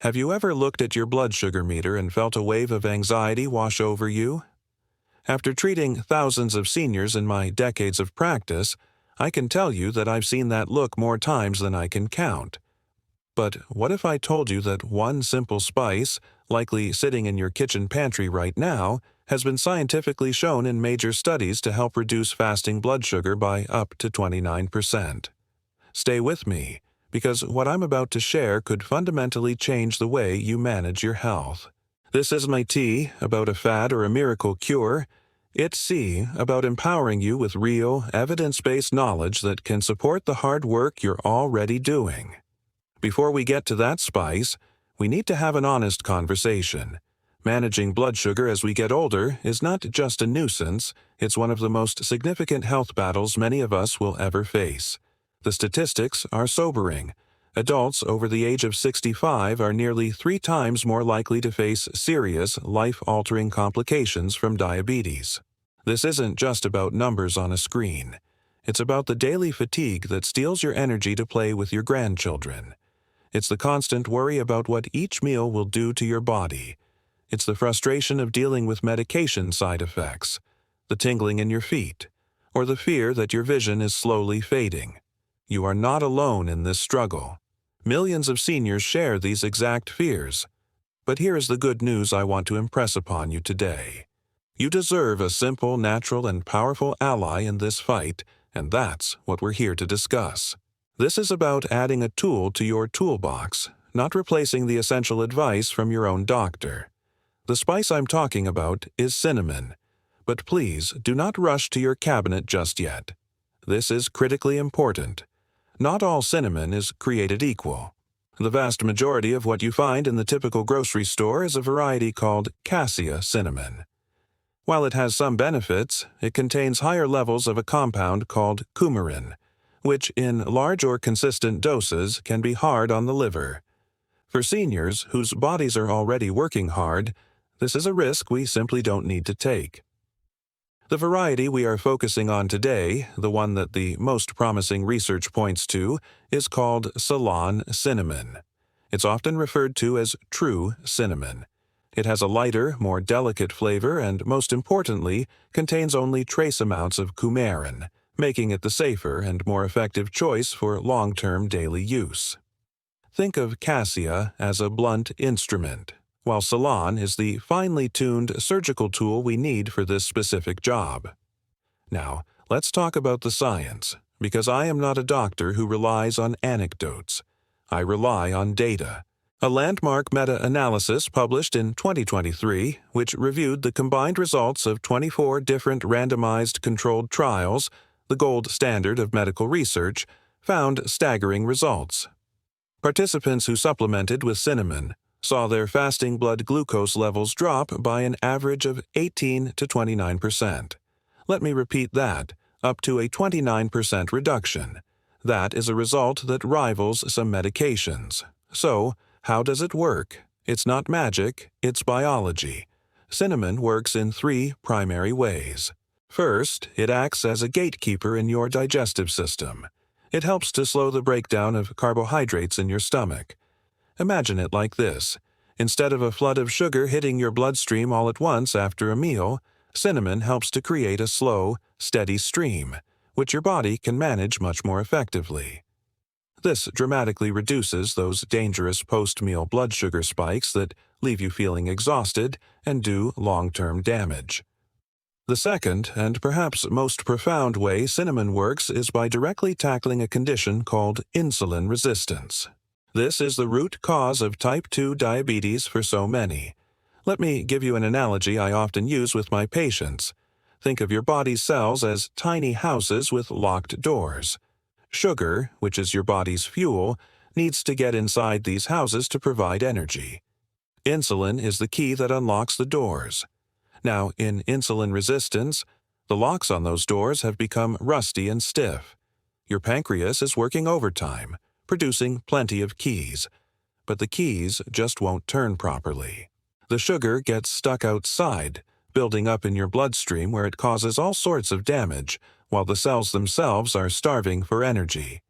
Have you ever looked at your blood sugar meter and felt a wave of anxiety wash over you? After treating thousands of seniors in my decades of practice, I can tell you that I've seen that look more times than I can count. But what if I told you that one simple spice, likely sitting in your kitchen pantry right now, has been scientifically shown in major studies to help reduce fasting blood sugar by up to 29%? Stay with me, because what I'm about to share could fundamentally change the way you manage your health. This is my T about a fad or a miracle cure. It's C about empowering you with real, evidence-based knowledge that can support the hard work you're already doing. Before we get to that spice, we need to have an honest conversation. Managing blood sugar as we get older is not just a nuisance, it's one of the most significant health battles many of us will ever face. The statistics are sobering. Adults over the age of 65 are nearly 3 times more likely to face serious, life-altering complications from diabetes. This isn't just about numbers on a screen. It's about the daily fatigue that steals your energy to play with your grandchildren. It's the constant worry about what each meal will do to your body. It's the frustration of dealing with medication side effects, the tingling in your feet, or the fear that your vision is slowly fading. You are not alone in this struggle. Millions of seniors share these exact fears. But here is the good news I want to impress upon you today. You deserve a simple, natural, and powerful ally in this fight, and that's what we're here to discuss. This is about adding a tool to your toolbox, not replacing the essential advice from your own doctor. The spice I'm talking about is cinnamon, but please do not rush to your cabinet just yet. This is critically important. Not all cinnamon is created equal. The vast majority of what you find in the typical grocery store is a variety called cassia cinnamon. While it has some benefits, it contains higher levels of a compound called coumarin, which in large or consistent doses can be hard on the liver. For seniors whose bodies are already working hard, this is a risk we simply don't need to take. The variety we are focusing on today, the one that the most promising research points to, is called ceylon cinnamon. It's often referred to as true cinnamon. It has a lighter, more delicate flavor and, most importantly, contains only trace amounts of coumarin, making it the safer and more effective choice for long-term daily use. Think of cassia as a blunt instrument, while ceylon is the finely tuned surgical tool we need for this specific job. Now, let's talk about the science, because I am not a doctor who relies on anecdotes. I rely on data. A landmark meta-analysis published in 2023, which reviewed the combined results of 24 different randomized controlled trials, the gold standard of medical research, found staggering results. Participants who supplemented with cinnamon saw their fasting blood glucose levels drop by an average of 18 to 29%. Let me repeat that, up to a 29% reduction. That is a result that rivals some medications. So, how does it work? It's not magic, it's biology. Cinnamon works in 3 primary ways. First, it acts as a gatekeeper in your digestive system. It helps to slow the breakdown of carbohydrates in your stomach. Imagine it like this. Instead of a flood of sugar hitting your bloodstream all at once after a meal, cinnamon helps to create a slow, steady stream, which your body can manage much more effectively. This dramatically reduces those dangerous post-meal blood sugar spikes that leave you feeling exhausted and do long-term damage. The second, and perhaps most profound way cinnamon works is by directly tackling a condition called insulin resistance. This is the root cause of type 2 diabetes for so many. Let me give you an analogy I often use with my patients. Think of your body's cells as tiny houses with locked doors. Sugar, which is your body's fuel, needs to get inside these houses to provide energy. Insulin is the key that unlocks the doors. Now, in insulin resistance, the locks on those doors have become rusty and stiff. Your pancreas is working overtime, producing plenty of keys, but the keys just won't turn properly. The sugar gets stuck outside, building up in your bloodstream where it causes all sorts of damage, while the cells themselves are starving for energy.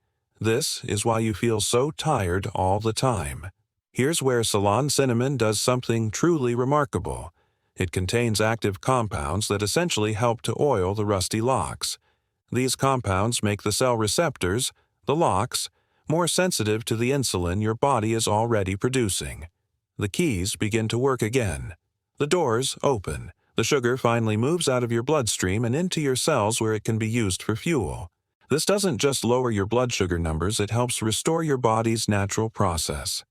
This is why you feel so tired all the time. Here's where Ceylon cinnamon does something truly remarkable. It contains active compounds that essentially help to oil the rusty locks. These compounds make the cell receptors, the locks, more sensitive to the insulin your body is already producing. The keys begin to work again. The doors open. The sugar finally moves out of your bloodstream and into your cells where it can be used for fuel. This doesn't just lower your blood sugar numbers, it helps restore your body's natural process.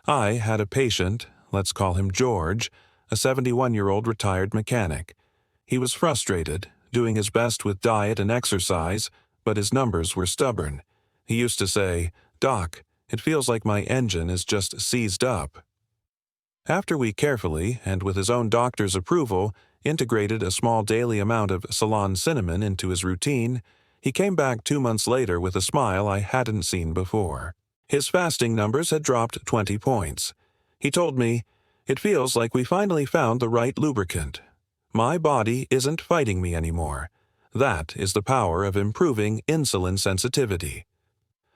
I had a patient, let's call him George, a 71-year-old retired mechanic. He was frustrated, doing his best with diet and exercise, but his numbers were stubborn. He used to say, "Doc, it feels like my engine is just seized up." After we carefully, and with his own doctor's approval, integrated a small daily amount of Ceylon cinnamon into his routine, he came back 2 months later with a smile I hadn't seen before. His fasting numbers had dropped 20 points. He told me, "It feels like we finally found the right lubricant. My body isn't fighting me anymore. That is the power of improving insulin sensitivity."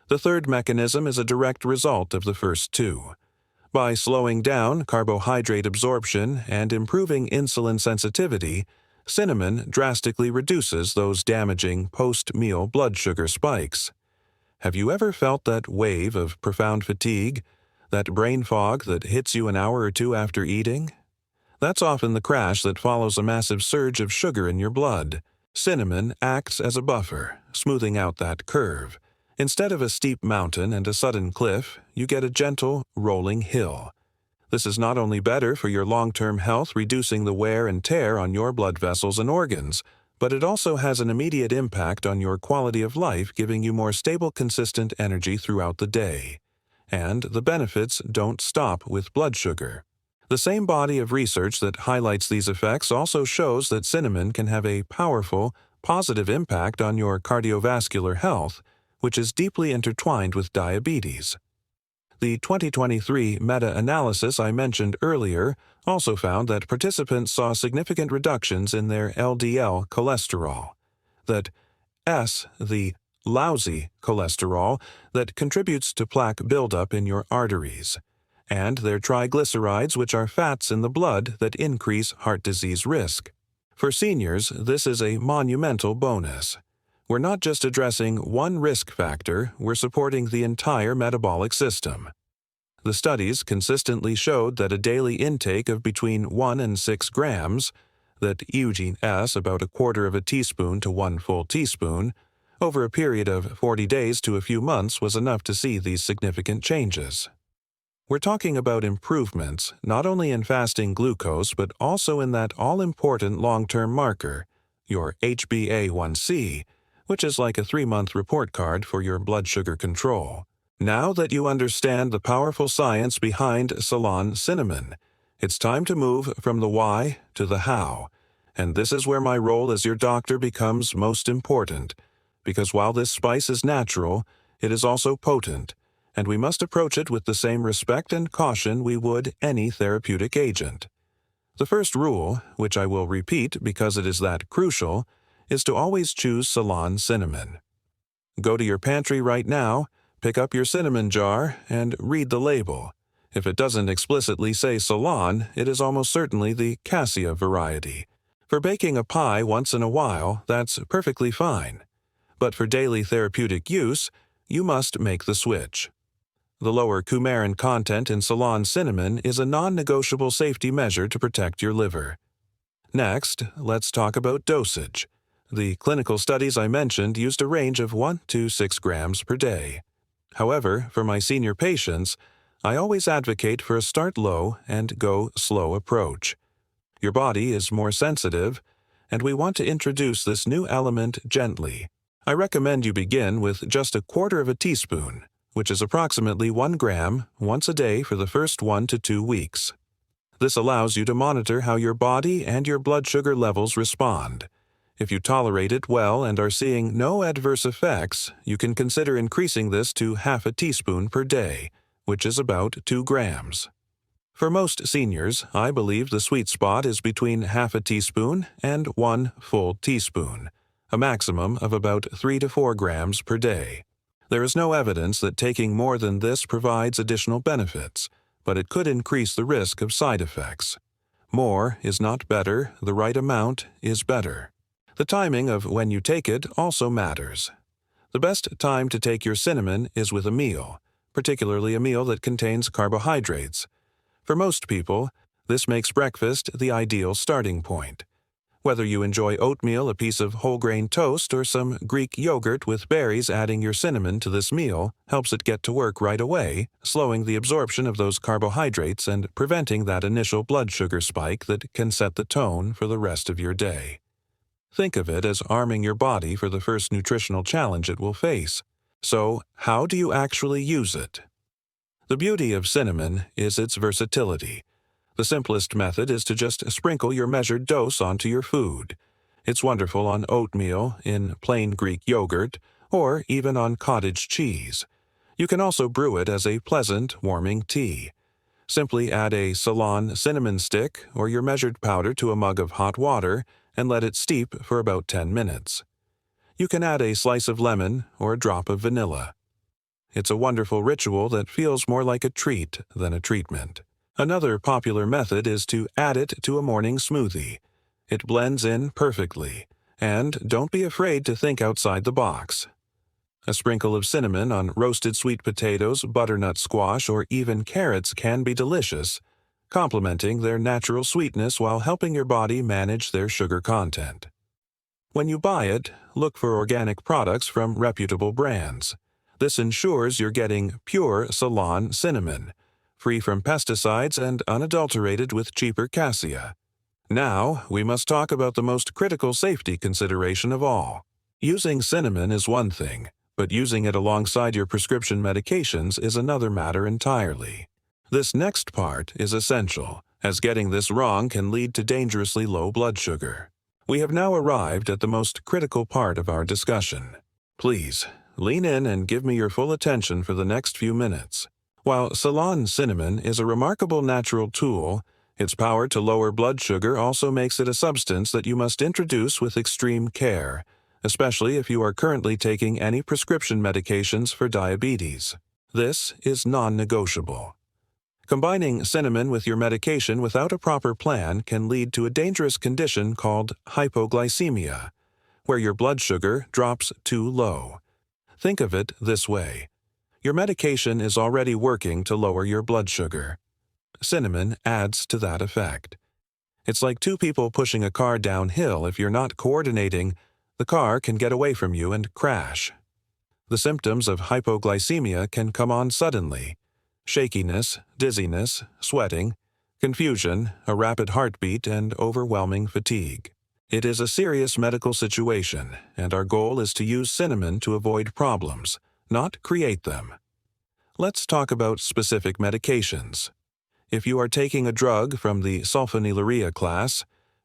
The third mechanism is a direct result of the first two. By slowing down carbohydrate absorption and improving insulin sensitivity, cinnamon drastically reduces those damaging post-meal blood sugar spikes. Have you ever felt that wave of profound fatigue, that brain fog that hits you an hour or two after eating? That's often the crash that follows a massive surge of sugar in your blood. Cinnamon acts as a buffer, smoothing out that curve. Instead of a steep mountain and a sudden cliff, you get a gentle, rolling hill. This is not only better for your long-term health, reducing the wear and tear on your blood vessels and organs, but it also has an immediate impact on your quality of life, giving you more stable, consistent energy throughout the day. And the benefits don't stop with blood sugar. The same body of research that highlights these effects also shows that cinnamon can have a powerful, positive impact on your cardiovascular health, which is deeply intertwined with diabetes. The 2023 meta-analysis I mentioned earlier also found that participants saw significant reductions in their LDL cholesterol. That the lousy cholesterol that contributes to plaque buildup in your arteries, and their triglycerides, which are fats in the blood that increase heart disease risk. For seniors, this is a monumental bonus. We're not just addressing one risk factor, we're supporting the entire metabolic system. The studies consistently showed that a daily intake of between 1 and 6 grams, that Eugene S. about 1/4 of a teaspoon to 1 full teaspoon, over a period of 40 days to a few months was enough to see these significant changes. We're talking about improvements not only in fasting glucose but also in that all-important long-term marker, your HbA1c, which is like a 3-month report card for your blood sugar control. Now that you understand the powerful science behind Ceylon cinnamon, it's time to move from the why to the how. And this is where my role as your doctor becomes most important, because while this spice is natural, it is also potent, and we must approach it with the same respect and caution we would any therapeutic agent. The first rule, which I will repeat because it is that crucial, is to always choose Ceylon cinnamon. Go to your pantry right now, pick up your cinnamon jar, and read the label. If it doesn't explicitly say Ceylon, it is almost certainly the cassia variety. For baking a pie once in a while, that's perfectly fine. But for daily therapeutic use, you must make the switch. The lower coumarin content in Ceylon cinnamon is a non-negotiable safety measure to protect your liver. Next, let's talk about dosage. The clinical studies I mentioned used a range of 1 to 6 grams per day. However, for my senior patients, I always advocate for a start low and go slow approach. Your body is more sensitive, and we want to introduce this new element gently. I recommend you begin with just 1/4 of a teaspoon, which is approximately 1 gram, once a day for the first 1 to 2 weeks. This allows you to monitor how your body and your blood sugar levels respond. If you tolerate it well and are seeing no adverse effects, you can consider increasing this to 1/2 a teaspoon per day, which is about 2 grams. For most seniors, I believe the sweet spot is between 1/2 a teaspoon and 1 full teaspoon, a maximum of about 3 to 4 grams per day. There is no evidence that taking more than this provides additional benefits, but it could increase the risk of side effects. More is not better, the right amount is better. The timing of when you take it also matters. The best time to take your cinnamon is with a meal, particularly a meal that contains carbohydrates. For most people, this makes breakfast the ideal starting point. Whether you enjoy oatmeal, a piece of whole grain toast, or some Greek yogurt with berries, adding your cinnamon to this meal helps it get to work right away, slowing the absorption of those carbohydrates and preventing that initial blood sugar spike that can set the tone for the rest of your day. Think of it as arming your body for the first nutritional challenge it will face. So, how do you actually use it? The beauty of cinnamon is its versatility. The simplest method is to just sprinkle your measured dose onto your food. It's wonderful on oatmeal, in plain Greek yogurt, or even on cottage cheese. You can also brew it as a pleasant, warming tea. Simply add a ceylon cinnamon stick or your measured powder to a mug of hot water and let it steep for about 10 minutes. You can add a slice of lemon or a drop of vanilla. It's a wonderful ritual that feels more like a treat than a treatment. Another popular method is to add it to a morning smoothie. It blends in perfectly, and don't be afraid to think outside the box. A sprinkle of cinnamon on roasted sweet potatoes, butternut squash, or even carrots can be delicious, complementing their natural sweetness while helping your body manage their sugar content. When you buy it, look for organic products from reputable brands. This ensures you're getting pure Ceylon cinnamon, free from pesticides and unadulterated with cheaper cassia. Now, we must talk about the most critical safety consideration of all. Using cinnamon is one thing, but using it alongside your prescription medications is another matter entirely. This next part is essential, as getting this wrong can lead to dangerously low blood sugar. We have now arrived at the most critical part of our discussion. Please, lean in and give me your full attention for the next few minutes. While Ceylon cinnamon is a remarkable natural tool, its power to lower blood sugar also makes it a substance that you must introduce with extreme care, especially if you are currently taking any prescription medications for diabetes. This is non-negotiable. Combining cinnamon with your medication without a proper plan can lead to a dangerous condition called hypoglycemia, where your blood sugar drops too low. Think of it this way. Your medication is already working to lower your blood sugar. Cinnamon adds to that effect. It's like two people pushing a car downhill. If you're not coordinating, the car can get away from you and crash. The symptoms of hypoglycemia can come on suddenly. Shakiness, dizziness, sweating, confusion, a rapid heartbeat, and overwhelming fatigue. It is a serious medical situation, and our goal is to use cinnamon to avoid problems, not create them. Let's talk about specific medications. If you are taking a drug from the sulfonylurea class,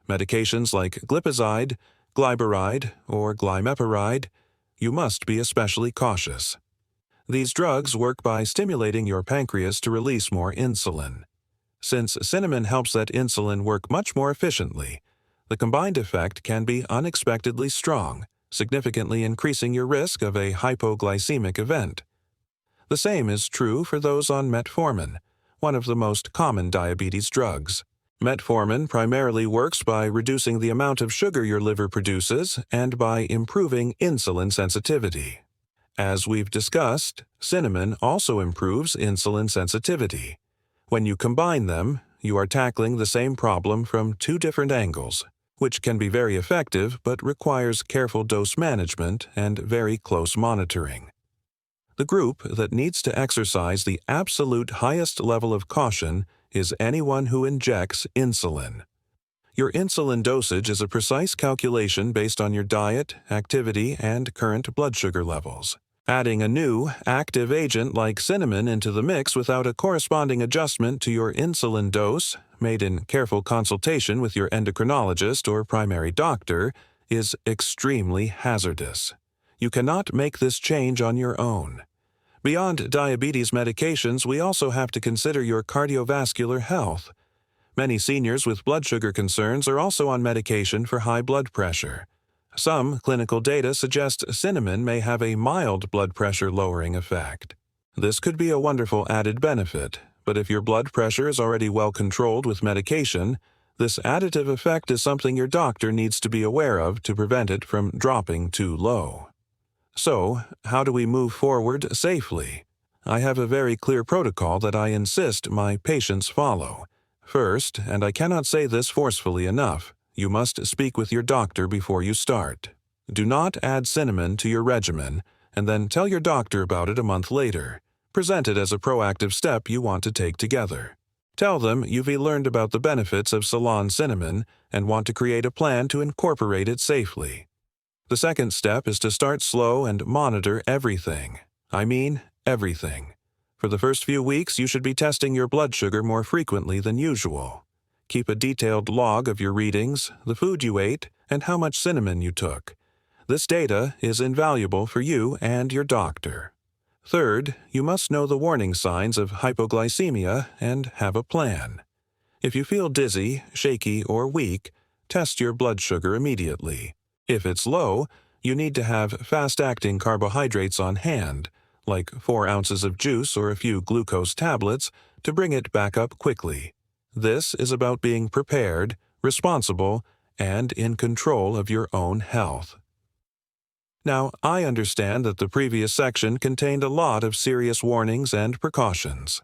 medications like glipizide, glyburide, or glimepiride, you must be especially cautious. These drugs work by stimulating your pancreas to release more insulin. Since cinnamon helps that insulin work much more efficiently, the combined effect can be unexpectedly strong, significantly increasing your risk of a hypoglycemic event. The same is true for those on metformin, one of the most common diabetes drugs. Metformin primarily works by reducing the amount of sugar your liver produces and by improving insulin sensitivity. As we've discussed, cinnamon also improves insulin sensitivity. When you combine them, you are tackling the same problem from two different angles, which can be very effective but requires careful dose management and very close monitoring. The group that needs to exercise the absolute highest level of caution is anyone who injects insulin. Your insulin dosage is a precise calculation based on your diet, activity, and current blood sugar levels. Adding a new, active agent like cinnamon into the mix without a corresponding adjustment to your insulin dose, made in careful consultation with your endocrinologist or primary doctor, is extremely hazardous. You cannot make this change on your own. Beyond diabetes medications, we also have to consider your cardiovascular health. Many seniors with blood sugar concerns are also on medication for high blood pressure. Some clinical data suggest cinnamon may have a mild blood pressure lowering effect. This could be a wonderful added benefit, But if your blood pressure is already well controlled with medication, this additive effect is something your doctor needs to be aware of to prevent it from dropping too low. So, how do we move forward safely? I have a very clear protocol that I insist my patients follow. First, and I cannot say this forcefully enough, you must speak with your doctor before you start. Do not add cinnamon to your regimen, and then tell your doctor about it a month later. Present it as a proactive step you want to take together. Tell them you've learned about the benefits of Ceylon cinnamon and want to create a plan to incorporate it safely. The second step is to start slow and monitor everything. I mean, everything. For the first few weeks, you should be testing your blood sugar more frequently than usual. Keep a detailed log of your readings, the food you ate, and how much cinnamon you took. This data is invaluable for you and your doctor. Third, you must know the warning signs of hypoglycemia and have a plan. If you feel dizzy, shaky, or weak, test your blood sugar immediately. If it's low, you need to have fast-acting carbohydrates on hand, like 4 ounces of juice or a few glucose tablets, to bring it back up quickly. This is about being prepared, responsible, and in control of your own health. Now, I understand that the previous section contained a lot of serious warnings and precautions.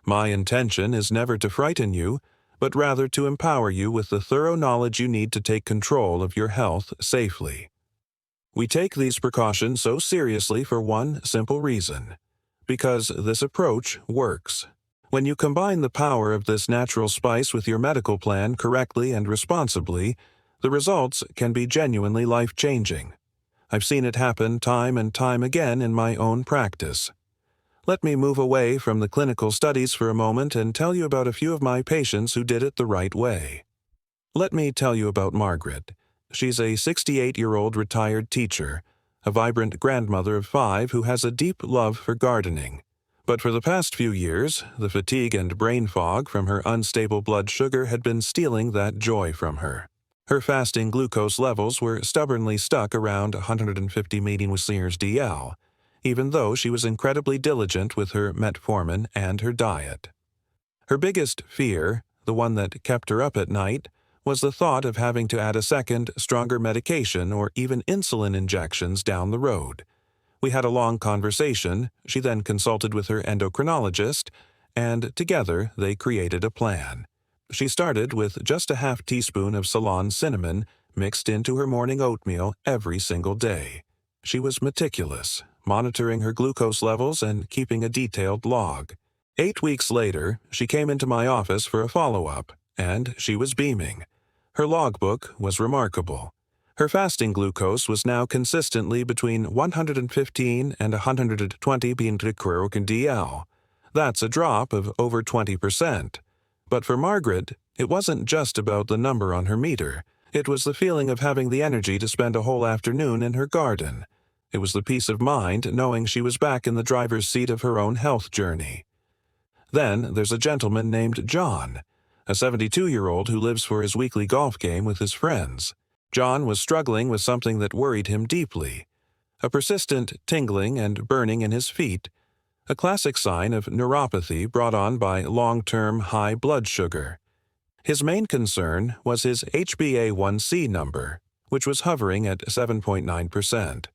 My intention is never to frighten you, but rather to empower you with the thorough knowledge you need to take control of your health safely. We take these precautions so seriously for one simple reason: because this approach works. When you combine the power of this natural spice with your medical plan correctly and responsibly, the results can be genuinely life-changing. I've seen it happen time and time again in my own practice. Let me move away from the clinical studies for a moment and tell you about a few of my patients who did it the right way. Let me tell you about Margaret. She's a 68-year-old retired teacher, a vibrant grandmother of 5 who has a deep love for gardening. But for the past few years, the fatigue and brain fog from her unstable blood sugar had been stealing that joy from her. Her fasting glucose levels were stubbornly stuck around 150 mg/dL, even though she was incredibly diligent with her metformin and her diet. Her biggest fear, the one that kept her up at night, was the thought of having to add a second, stronger medication or even insulin injections down the road. We had a long conversation. She then consulted with her endocrinologist, and together they created a plan. She started with just a half teaspoon of Ceylon cinnamon mixed into her morning oatmeal every single day. She was meticulous, monitoring her glucose levels and keeping a detailed log. 8 weeks later, she came into my office for a follow-up, and she was beaming. Her logbook was remarkable. Her fasting glucose was now consistently between 115 and 120 mg/dL. That's a drop of over 20%. But for Margaret, it wasn't just about the number on her meter. It was the feeling of having the energy to spend a whole afternoon in her garden. It was the peace of mind knowing she was back in the driver's seat of her own health journey. Then there's a gentleman named John, a 72-year-old who lives for his weekly golf game with his friends. John was struggling with something that worried him deeply: a persistent tingling and burning in his feet, a classic sign of neuropathy brought on by long-term high blood sugar. His main concern was his HbA1c number, which was hovering at 7.9%.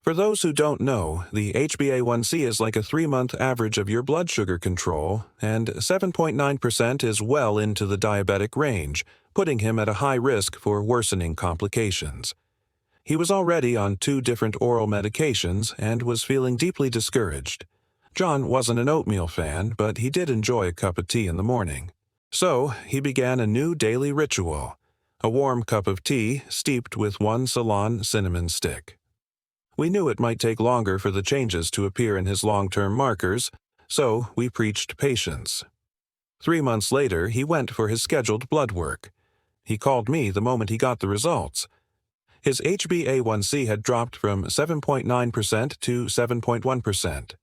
For those who don't know, the HbA1c is like a 3-month average of your blood sugar control, and 7.9% is well into the diabetic range, putting him at a high risk for worsening complications. He was already on 2 different oral medications and was feeling deeply discouraged. John wasn't an oatmeal fan, but he did enjoy a cup of tea in the morning. So he began a new daily ritual: a warm cup of tea steeped with 1 Ceylon cinnamon stick. We knew it might take longer for the changes to appear in his long-term markers, so we preached patience. 3 months later, he went for his scheduled blood work. He called me the moment he got the results. His HbA1c had dropped from 7.9% to 7.1%.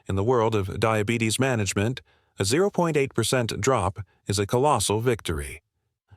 In the world of diabetes management, a 0.8% drop is a colossal victory.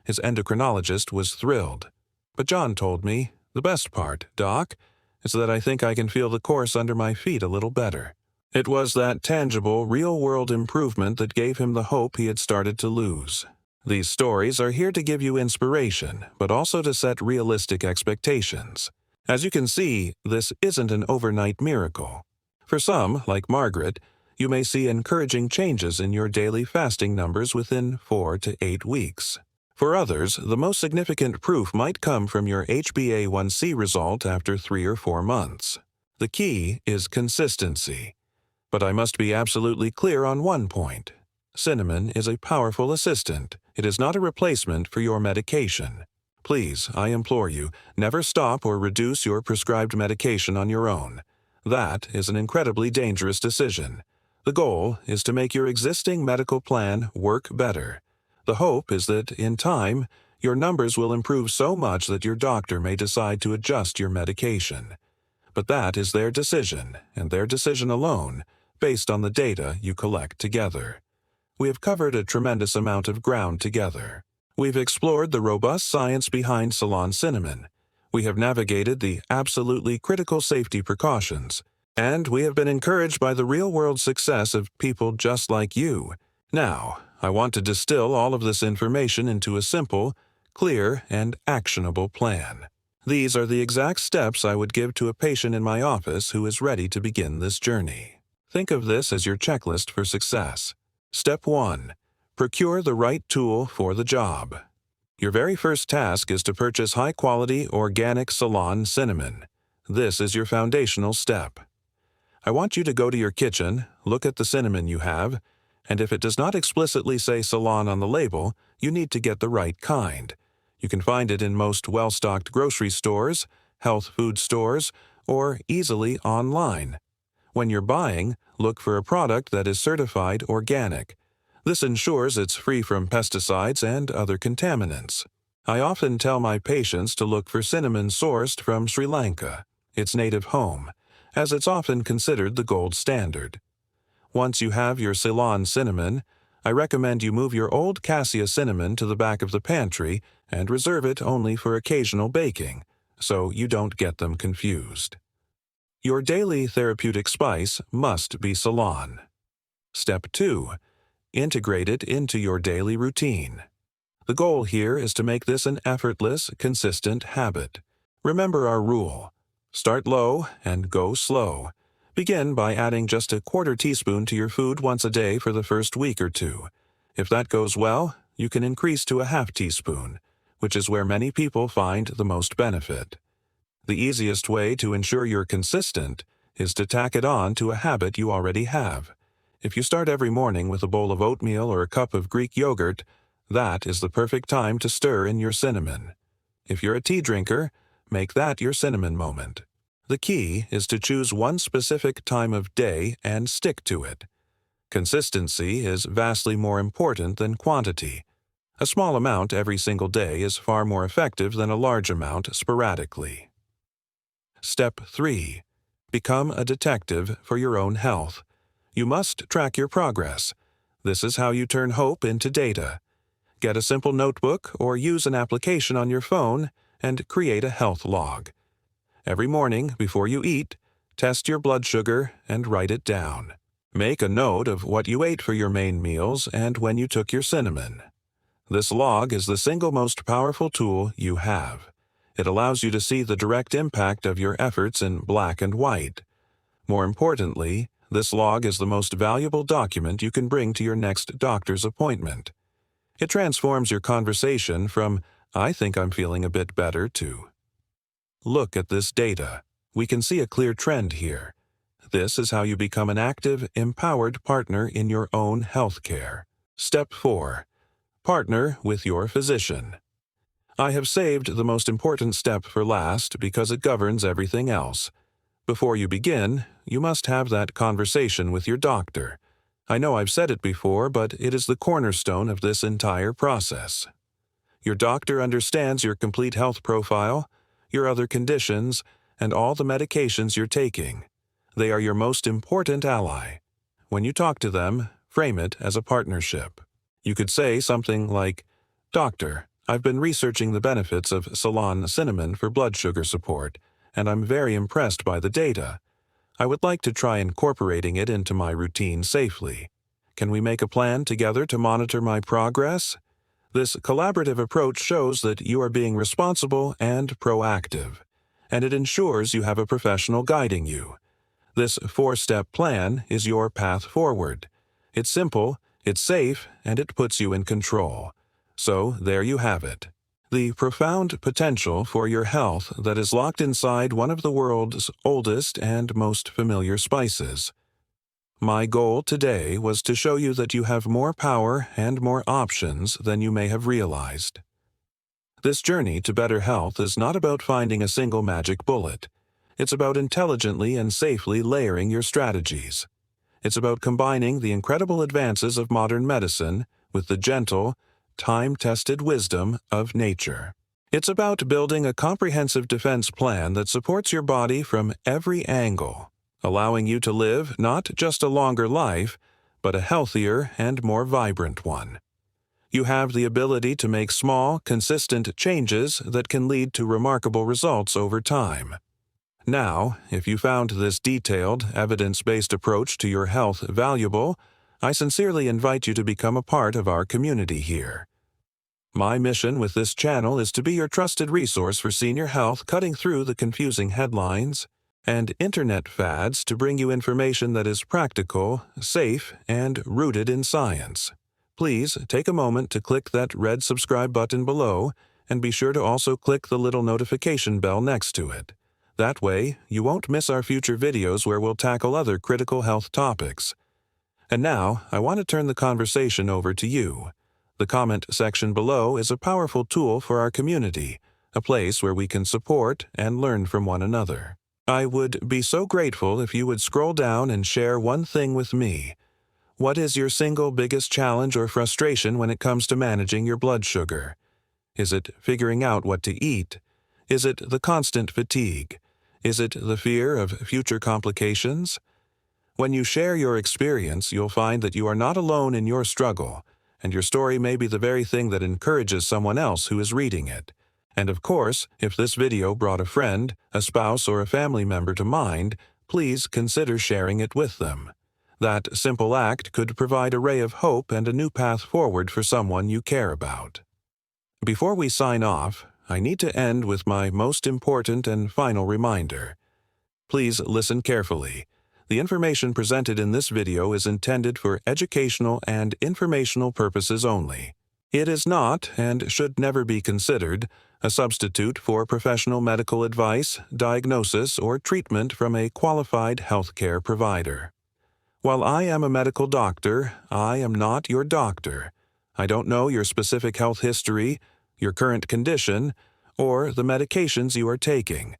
His endocrinologist was thrilled. But John told me, "The best part, Doc, is that I think I can feel the course under my feet a little better." It was that tangible, real-world improvement that gave him the hope he had started to lose. These stories are here to give you inspiration, but also to set realistic expectations. As you can see, this isn't an overnight miracle. For some, like Margaret, you may see encouraging changes in your daily fasting numbers within 4 to 8 weeks. For others, the most significant proof might come from your HbA1c result after 3 or 4 months. The key is consistency. But I must be absolutely clear on one point. Cinnamon is a powerful assistant. It is not a replacement for your medication. Please, I implore you, never stop or reduce your prescribed medication on your own. That is an incredibly dangerous decision. The goal is to make your existing medical plan work better. The hope is that, in time, your numbers will improve so much that your doctor may decide to adjust your medication. But that is their decision, and their decision alone, based on the data you collect together. We have covered a tremendous amount of ground together. We've explored the robust science behind Ceylon cinnamon. We have navigated the absolutely critical safety precautions, and we have been encouraged by the real-world success of people just like you. Now, I want to distill all of this information into a simple, clear, and actionable plan. These are the exact steps I would give to a patient in my office who is ready to begin this journey. Think of this as your checklist for success. Step 1. Procure the right tool for the job. Your very first task is to purchase high-quality organic Ceylon cinnamon. This is your foundational step. I want you to go to your kitchen, look at the cinnamon you have, and if it does not explicitly say Ceylon on the label, you need to get the right kind. You can find it in most well-stocked grocery stores, health food stores, or easily online. When you're buying, look for a product that is certified organic. This ensures it's free from pesticides and other contaminants. I often tell my patients to look for cinnamon sourced from Sri Lanka, its native home, as it's often considered the gold standard. Once you have your Ceylon cinnamon, I recommend you move your old cassia cinnamon to the back of the pantry and reserve it only for occasional baking, so you don't get them confused. Your daily therapeutic spice must be Ceylon. Step 2. Integrate it into your daily routine. The goal here is to make this an effortless, consistent habit. Remember our rule. Start low and go slow. Begin by adding just a quarter teaspoon to your food once a day for the first week or two. If that goes well, you can increase to a half teaspoon, which is where many people find the most benefit. The easiest way to ensure you're consistent is to tack it on to a habit you already have. If you start every morning with a bowl of oatmeal or a cup of Greek yogurt, that is the perfect time to stir in your cinnamon. If you're a tea drinker, make that your cinnamon moment. The key is to choose one specific time of day and stick to it. Consistency is vastly more important than quantity. A small amount every single day is far more effective than a large amount sporadically. Step 3. Become a detective for your own health. You must track your progress. This is how you turn hope into data. Get a simple notebook or use an application on your phone and create a health log. Every morning, before you eat, test your blood sugar and write it down. Make a note of what you ate for your main meals and when you took your cinnamon. This log is the single most powerful tool you have. It allows you to see the direct impact of your efforts in black and white. More importantly, this log is the most valuable document you can bring to your next doctor's appointment. It transforms your conversation from, "I think I'm feeling a bit better," to, "Look at this data. We can see a clear trend here." This is how you become an active, empowered partner in your own health care. Step 4. Partner with your physician. I have saved the most important step for last because it governs everything else. Before you begin, you must have that conversation with your doctor. I know I've said it before, but it is the cornerstone of this entire process. Your doctor understands your complete health profile, your other conditions, and all the medications you're taking. They are your most important ally. When you talk to them, frame it as a partnership. You could say something like, "Doctor, I've been researching the benefits of Ceylon cinnamon for blood sugar support, and I'm very impressed by the data. I would like to try incorporating it into my routine safely. Can we make a plan together to monitor my progress? This collaborative approach shows that you are being responsible and proactive, and it ensures you have a professional guiding you. This 4-step plan is your path forward. It's simple, it's safe, and it puts you in control. So there you have it. The profound potential for your health that is locked inside one of the world's oldest and most familiar spices. My goal today was to show you that you have more power and more options than you may have realized. This journey to better health is not about finding a single magic bullet. It's about intelligently and safely layering your strategies. It's about combining the incredible advances of modern medicine with the gentle, time-tested wisdom of nature. It's about building a comprehensive defense plan that supports your body from every angle, allowing you to live not just a longer life, but a healthier and more vibrant one. You have the ability to make small, consistent changes that can lead to remarkable results over time. Now, if you found this detailed, evidence-based approach to your health valuable, I sincerely invite you to become a part of our community here. My mission with this channel is to be your trusted resource for senior health, cutting through the confusing headlines and internet fads to bring you information that is practical, safe, and rooted in science. Please take a moment to click that red subscribe button below, and be sure to also click the little notification bell next to it. That way, you won't miss our future videos where we'll tackle other critical health topics. And now, I want to turn the conversation over to you. The comment section below is a powerful tool for our community, a place where we can support and learn from one another. I would be so grateful if you would scroll down and share one thing with me. What is your single biggest challenge or frustration when it comes to managing your blood sugar? Is it figuring out what to eat? Is it the constant fatigue? Is it the fear of future complications? When you share your experience, you'll find that you are not alone in your struggle, and your story may be the very thing that encourages someone else who is reading it. And of course, if this video brought a friend, a spouse, or a family member to mind, please consider sharing it with them. That simple act could provide a ray of hope and a new path forward for someone you care about. Before we sign off, I need to end with my most important and final reminder. Please listen carefully. The information presented in this video is intended for educational and informational purposes only. It is not, and should never be considered, a substitute for professional medical advice, diagnosis, or treatment from a qualified healthcare provider. While I am a medical doctor, I am not your doctor. I don't know your specific health history, your current condition, or the medications you are taking.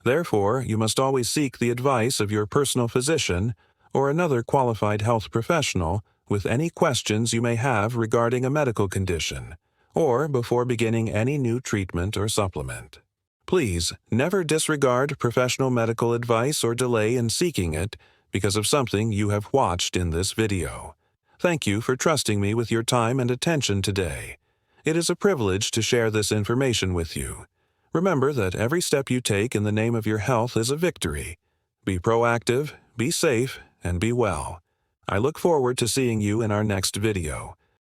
Therefore, you must always seek the advice of your personal physician or another qualified health professional with any questions you may have regarding a medical condition, or before beginning any new treatment or supplement. Please never disregard professional medical advice or delay in seeking it because of something you have watched in this video. Thank you for trusting me with your time and attention today. It is a privilege to share this information with you. Remember that every step you take in the name of your health is a victory. Be proactive, be safe, and be well. I look forward to seeing you in our next video.